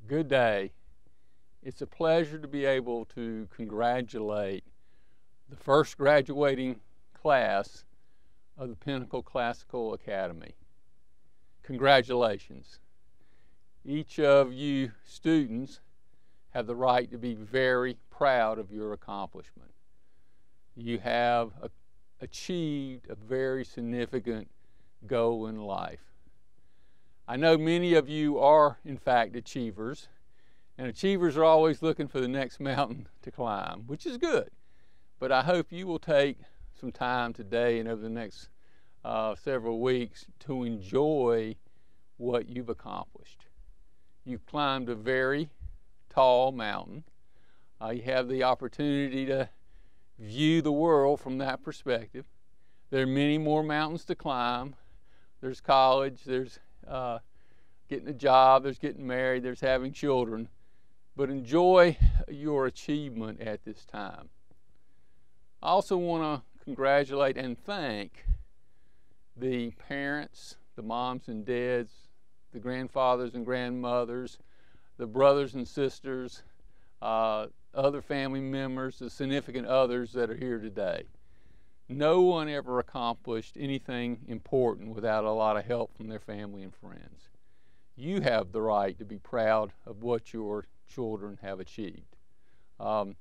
Good day. It's a pleasure to be able to congratulate the first graduating class of the Pinnacle Classical Academy. Congratulations. Each of you students have the right to be very proud of your accomplishment. You have achieved a very significant goal in life. I know many of you are, in fact, achievers, and achievers are always looking for the next mountain to climb, which is good. But I hope you will take some time today and over the next several weeks to enjoy what you've accomplished. You've climbed a very tall mountain. You have the opportunity to view the world from that perspective. There are many more mountains to climb. There's college, there's getting a job, there's getting married, there's having children. But enjoy your achievement at this time. I also want to congratulate and thank the parents, the moms and dads, the grandfathers and grandmothers, the brothers and sisters, other family members, the significant others that are here today. No one ever accomplished anything important without a lot of help from their family and friends. You have the right to be proud of what your children have achieved. I'm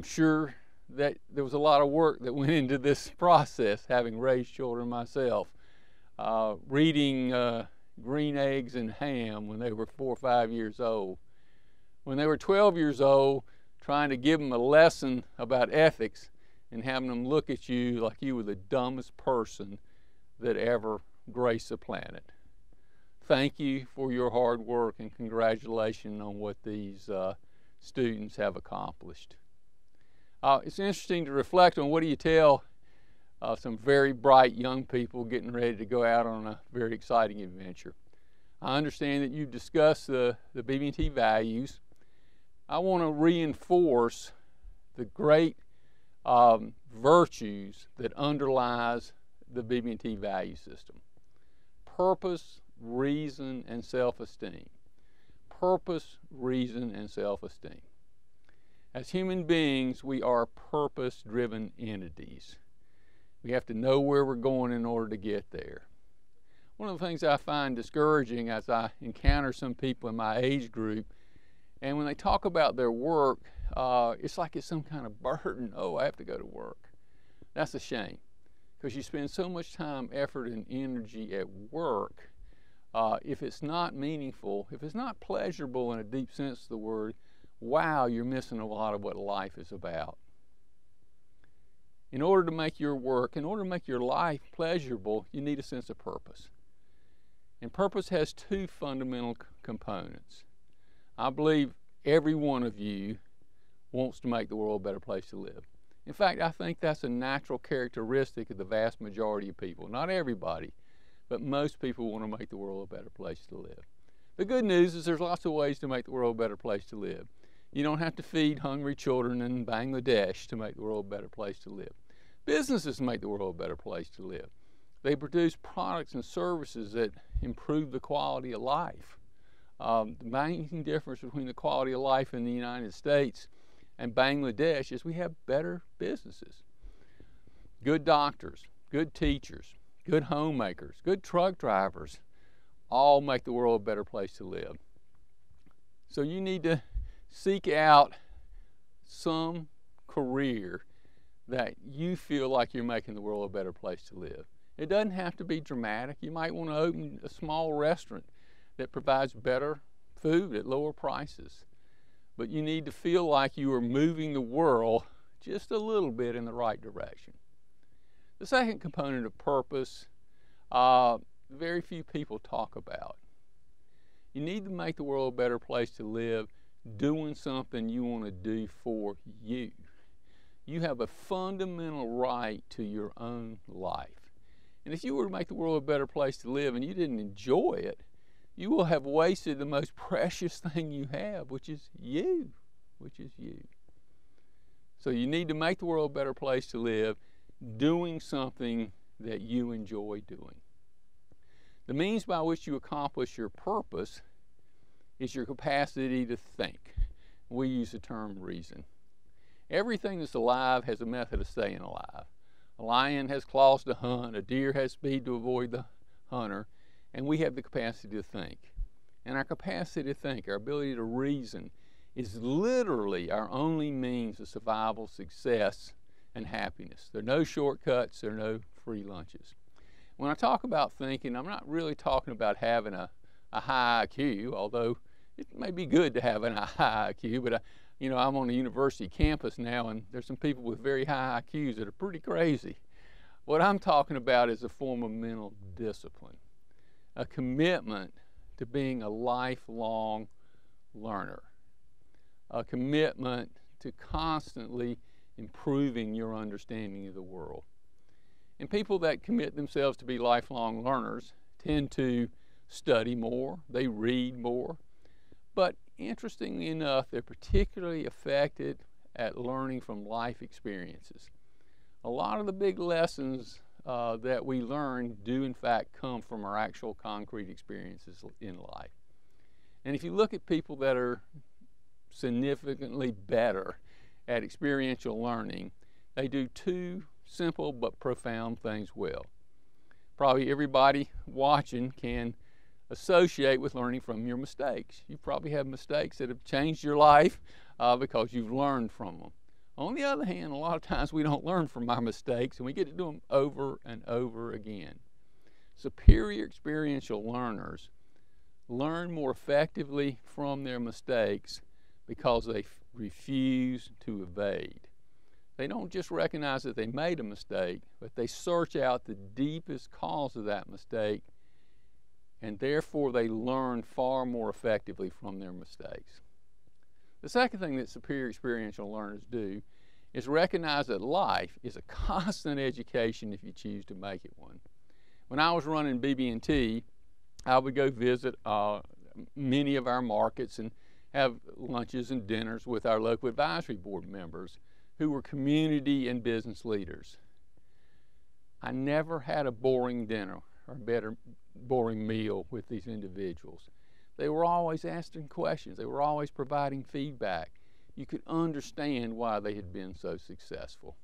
sure that there was a lot of work that went into this process, having raised children myself. Reading Green Eggs and Ham when they were 4 or 5 years old. When they were 12 years old, trying to give them a lesson about ethics and having them look at you like you were the dumbest person that ever graced the planet. Thank you for your hard work and congratulations on what these students have accomplished. It's interesting to reflect on what do you tell some very bright young people getting ready to go out on a very exciting adventure. I understand that you've discussed the BB&T values. I want to reinforce the great virtues that underlies the BB&T value system. Purpose, reason, and self-esteem. Purpose, reason, and self-esteem. As human beings, we are purpose-driven entities. We have to know where we're going in order to get there. One of the things I find discouraging as I encounter some people in my age group, and when they talk about their work, it's like it's some kind of burden. Oh, I have to go to work. That's a shame, because you spend so much time, effort, and energy at work. If it's not meaningful, if it's not pleasurable in a deep sense of the word, wow, you're missing a lot of what life is about. In order to make your work, in order to make your life pleasurable, you need a sense of purpose. And purpose has two fundamental components. I believe every one of you wants to make the world a better place to live. In fact, I think that's a natural characteristic of the vast majority of people. Not everybody, but most people want to make the world a better place to live. The good news is there's lots of ways to make the world a better place to live. You don't have to feed hungry children in Bangladesh to make the world a better place to live. Businesses make the world a better place to live. They produce products and services that improve the quality of life. The main difference between the quality of life in the United States and Bangladesh is we have better businesses. Good doctors, good teachers, good homemakers, good truck drivers, all make the world a better place to live. So you need to seek out some career that you feel like you're making the world a better place to live. It doesn't have to be dramatic. You might want to open a small restaurant that provides better food at lower prices. But you need to feel like you are moving the world just a little bit in the right direction. The second component of purpose, very few people talk about. You need to make the world a better place to live doing something you want to do for you. You have a fundamental right to your own life. And if you were to make the world a better place to live and you didn't enjoy it, you will have wasted the most precious thing you have, which is you. So you need to make the world a better place to live doing something that you enjoy doing. The means by which you accomplish your purpose is your capacity to think. We use the term reason. Everything that's alive has a method of staying alive. A lion has claws to hunt, a deer has speed to avoid the hunter, and we have the capacity to think. And our capacity to think, our ability to reason, is literally our only means of survival, success, and happiness. There are no shortcuts, there are no free lunches. When I talk about thinking, I'm not really talking about having a high IQ, although it may be good to have a high IQ, but I'm on a university campus now, and there's some people with very high IQs that are pretty crazy. What I'm talking about is a form of mental discipline, a commitment to being a lifelong learner, a commitment to constantly improving your understanding of the world. And people that commit themselves to be lifelong learners tend to study more, they read more, but interestingly enough, they're particularly affected at learning from life experiences. A lot of the big lessons that we learn do in fact come from our actual concrete experiences in life. And if you look at people that are significantly better at experiential learning, they do two simple but profound things well. Probably everybody watching can associate with learning from your mistakes. You probably have mistakes that have changed your life because you've learned from them. On the other hand, a lot of times we don't learn from our mistakes, and we get to do them over and over again. Superior experiential learners learn more effectively from their mistakes because they refuse to evade. They don't just recognize that they made a mistake, but they search out the deepest cause of that mistake, and therefore they learn far more effectively from their mistakes. The second thing that superior experiential learners do is recognize that life is a constant education if you choose to make it one. When I was running BB&T, I would go visit many of our markets and have lunches and dinners with our local advisory board members who were community and business leaders. I never had a boring dinner or better boring meal with these individuals. They were always asking questions. They were always providing feedback. You could understand why they had been so successful.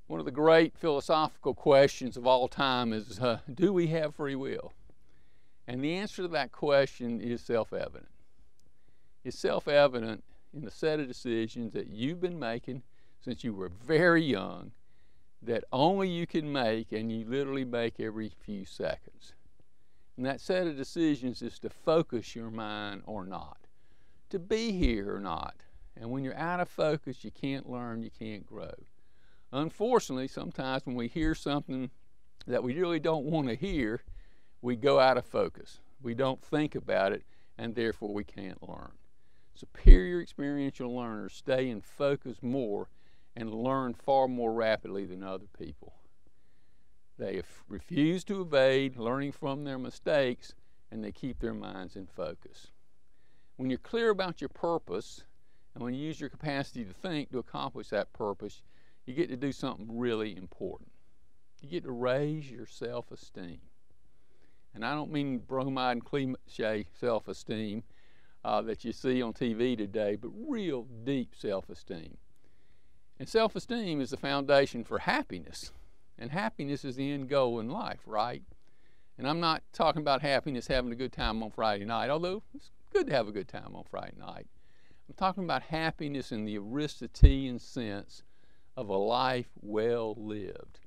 One of the great philosophical questions of all time is, do we have free will? And the answer to that question is self-evident. It's self-evident in the set of decisions that you've been making since you were very young, that only you can make, and you literally make every few seconds. And that set of decisions is to focus your mind or not, to be here or not. And when you're out of focus, you can't learn, you can't grow. Unfortunately, sometimes when we hear something that we really don't want to hear, we go out of focus. We don't think about it, and therefore we can't learn. Superior experiential learners stay in focus more and learn far more rapidly than other people. They refuse to evade learning from their mistakes, and they keep their minds in focus. When you're clear about your purpose, and when you use your capacity to think to accomplish that purpose, you get to do something really important. You get to raise your self-esteem. And I don't mean bromide and cliche self-esteem that you see on TV today, but real deep self-esteem. And self-esteem is the foundation for happiness. And happiness is the end goal in life, right? And I'm not talking about happiness having a good time on Friday night, although it's good to have a good time on Friday night. I'm talking about happiness in the Aristotelian sense of a life well lived.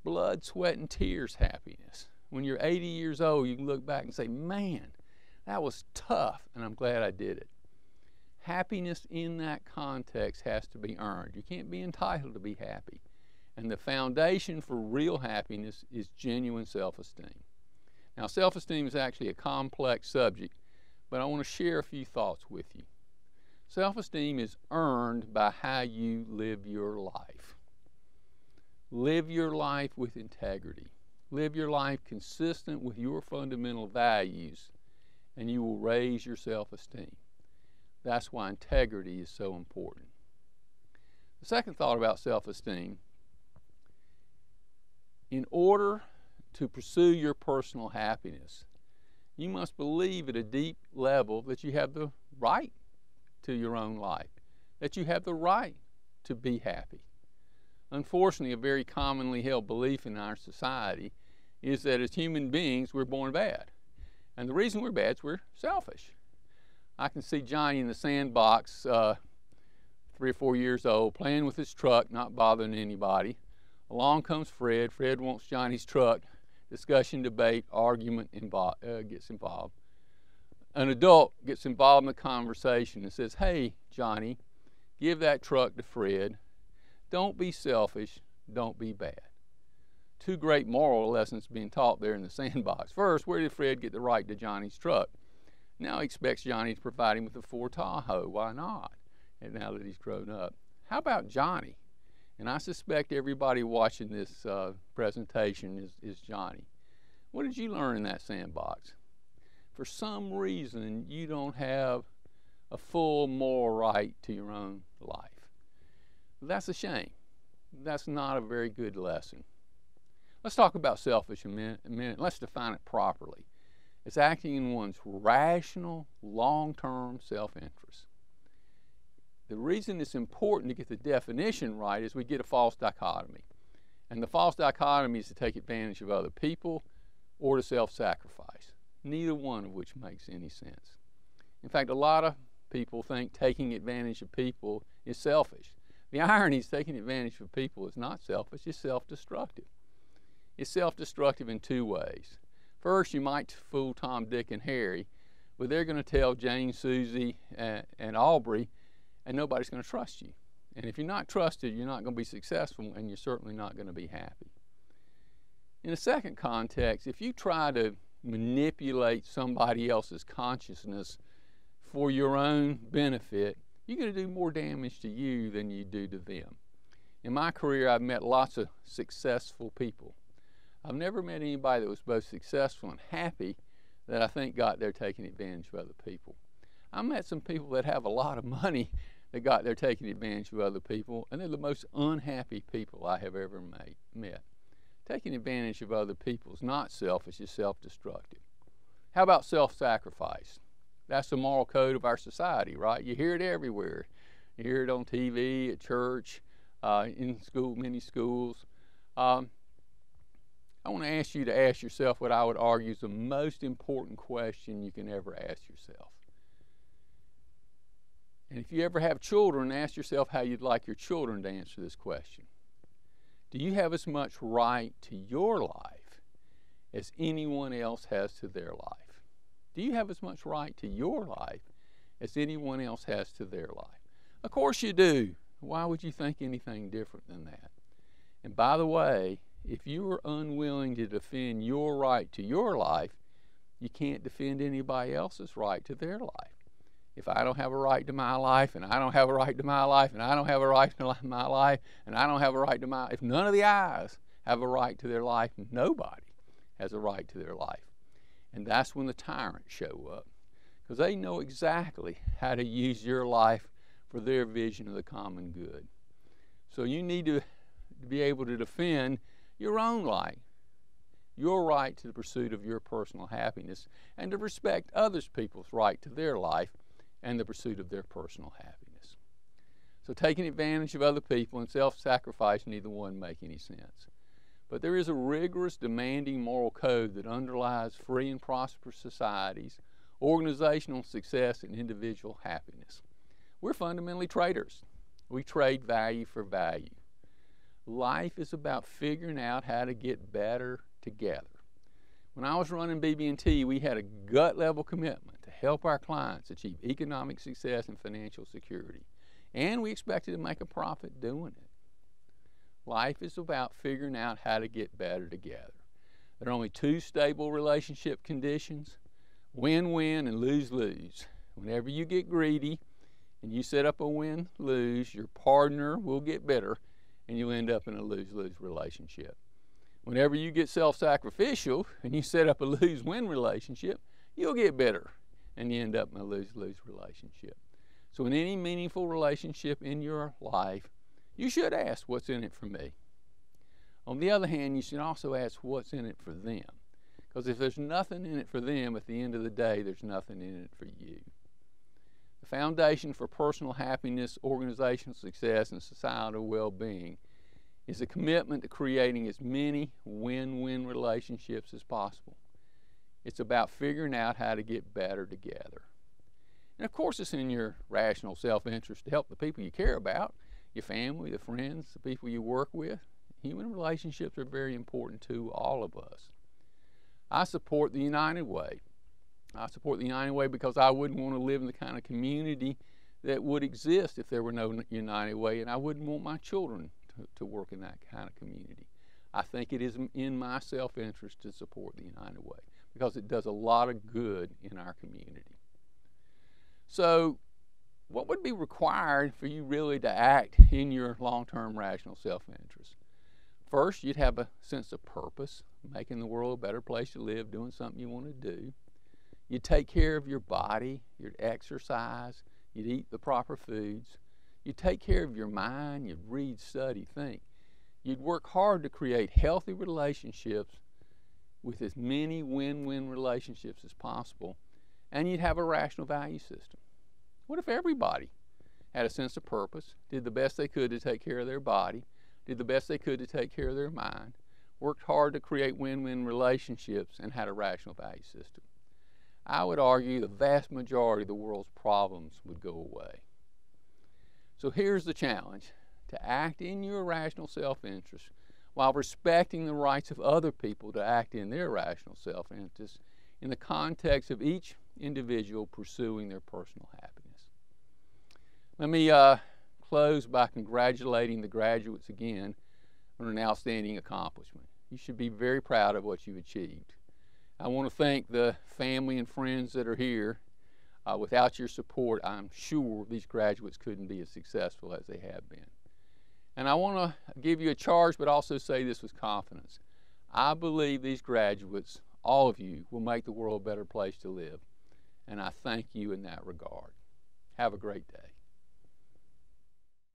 Blood, sweat, and tears happiness. When you're 80 years old, you can look back and say, man, that was tough, and I'm glad I did it. Happiness in that context has to be earned. You can't be entitled to be happy. And the foundation for real happiness is genuine self-esteem. Now, self-esteem is actually a complex subject, but I want to share a few thoughts with you. Self-esteem is earned by how you live your life. Live your life with integrity. Live your life consistent with your fundamental values, and you will raise your self-esteem. That's why integrity is so important. The second thought about self-esteem, in order to pursue your personal happiness, You must believe at a deep level that you have the right to your own life, that you have the right to be happy. Unfortunately, a very commonly held belief in our society is that as human beings, we're born bad. And the reason we're bad is we're selfish. I can see Johnny in the sandbox, 3 or 4 years old, playing with his truck, not bothering anybody. Along comes Fred. Fred wants Johnny's truck. Discussion, debate, argument gets involved. An adult gets involved in the conversation and says, "Hey, Johnny, give that truck to Fred. Don't be selfish. Don't be bad." 2 great moral lessons being taught there in the sandbox. First, where did Fred get the right to Johnny's truck? Now he expects Johnny to provide him with a Ford Tahoe. Why not? And now that he's grown up. How about Johnny? And I suspect everybody watching this presentation is Johnny. What did you learn in that sandbox? For some reason, you don't have a full moral right to your own life. That's a shame. That's not a very good lesson. Let's talk about selfish a minute. Let's define it properly. It's acting in one's rational, long-term self-interest. The reason it's important to get the definition right is we get a false dichotomy. And the false dichotomy is to take advantage of other people or to self-sacrifice, neither one of which makes any sense. In fact, a lot of people think taking advantage of people is selfish. The irony is taking advantage of people is not selfish, it's self-destructive. It's self-destructive in 2 ways. First, you might fool Tom, Dick, and Harry, but they're going to tell Jane, Susie, and Aubrey, and nobody's going to trust you. And if you're not trusted, you're not going to be successful, and you're certainly not going to be happy. In a second context, if you try to manipulate somebody else's consciousness for your own benefit, you're going to do more damage to you than you do to them. In my career, I've met lots of successful people. I've never met anybody that was both successful and happy that I think got there taking advantage of other people. I met some people that have a lot of money that got there taking advantage of other people, and they're the most unhappy people I have ever met. Taking advantage of other people is not selfish, it's self-destructive. How about self-sacrifice? That's the moral code of our society, right? You hear it everywhere. You hear it on TV, at church, in school, many schools. I want to ask you to ask yourself what I would argue is the most important question you can ever ask yourself. And if you ever have children, ask yourself how you'd like your children to answer this question. Do you have as much right to your life as anyone else has to their life? Do you have as much right to your life as anyone else has to their life? Of course you do. Why would you think anything different than that? And by the way, if you are unwilling to defend your right to your life, you can't defend anybody else's right to their life. If I don't have a right to my life, and I don't have a right to my life, and I don't have a right to my life, and I don't have a right to my life, if none of the I's have a right to their life, nobody has a right to their life. And that's when the tyrants show up, because they know exactly how to use your life for their vision of the common good. So you need to be able to defend your own life, your right to the pursuit of your personal happiness, and to respect other people's right to their life and the pursuit of their personal happiness. So taking advantage of other people and self-sacrifice, neither one make any sense. But there is a rigorous, demanding moral code that underlies free and prosperous societies, organizational success, and individual happiness. We're fundamentally traders. We trade value for value. Life is about figuring out how to get better together. When I was running BB&T, we had a gut-level commitment to help our clients achieve economic success and financial security. And we expected to make a profit doing it. Life is about figuring out how to get better together. There are only 2 stable relationship conditions: win-win and lose-lose. Whenever you get greedy and you set up a win-lose, your partner will get bitter and you'll end up in a lose-lose relationship. Whenever you get self-sacrificial and you set up a lose-win relationship, you'll get bitter and you end up in a lose-lose relationship. So in any meaningful relationship in your life, you should ask, what's in it for me? On the other hand, you should also ask, what's in it for them? Because if there's nothing in it for them, at the end of the day, there's nothing in it for you. The foundation for personal happiness, organizational success, and societal well-being is a commitment to creating as many win-win relationships as possible. It's about figuring out how to get better together. And of course, it's in your rational self-interest to help the people you care about, your family, the friends, the people you work with. Human relationships are very important to all of us. I support the United Way. I support the United Way because I wouldn't want to live in the kind of community that would exist if there were no United Way, and I wouldn't want my children to work in that kind of community. I think it is in my self-interest to support the United Way because it does a lot of good in our community. So, what would be required for you really to act in your long-term rational self-interest? First, you'd have a sense of purpose, making the world a better place to live, doing something you want to do. You'd take care of your body, you'd exercise, you'd eat the proper foods. You'd take care of your mind, you'd read, study, think. You'd work hard to create healthy relationships with as many win-win relationships as possible, and you'd have a rational value system. What if everybody had a sense of purpose, did the best they could to take care of their body, did the best they could to take care of their mind, worked hard to create win-win relationships, and had a rational value system? I would argue the vast majority of the world's problems would go away. So here's the challenge: to act in your rational self-interest while respecting the rights of other people to act in their rational self-interest in the context of each individual pursuing their personal happiness. Let me close by congratulating the graduates again on an outstanding accomplishment. You should be very proud of what you've achieved. I want to thank the family and friends that are here. Without your support, I'm sure these graduates couldn't be as successful as they have been. And I want to give you a charge, but also say this with confidence. I believe these graduates, all of you, will make the world a better place to live. And I thank you in that regard. Have a great day.